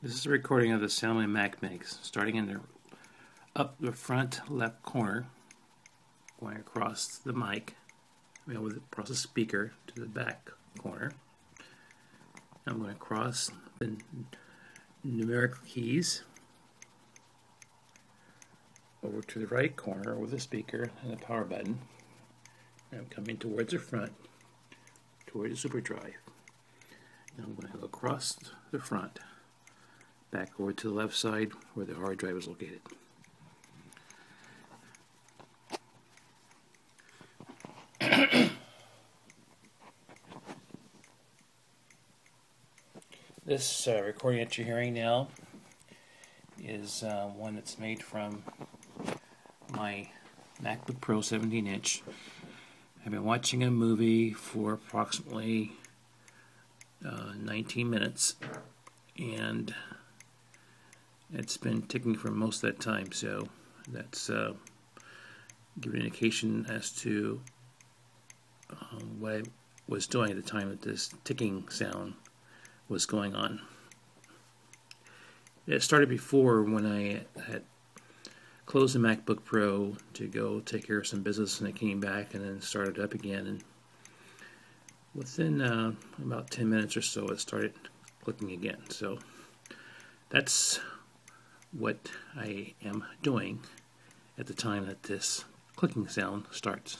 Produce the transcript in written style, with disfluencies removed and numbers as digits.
This is a recording of the sound my Mac makes, starting in the up the front left corner, going across the mic, across the speaker to the back corner. I'm going to cross the numerical keys over to the right corner with the speaker and the power button. And I'm coming towards the front, toward the super drive. Now I'm going to go across the front, back over to the left side where the hard drive is located. This recording that you're hearing now is one that's made from my MacBook Pro 17-inch. I've been watching a movie for approximately 19 minutes, and it's been ticking for most of that time, so that's giving an indication as to what I was doing at the time that this ticking sound was going on. It started before when I had closed the MacBook Pro to go take care of some business, and I came back and then started up again, and within about 10 minutes or so it started clicking again. So that's what I am doing at the time that this clicking sound starts.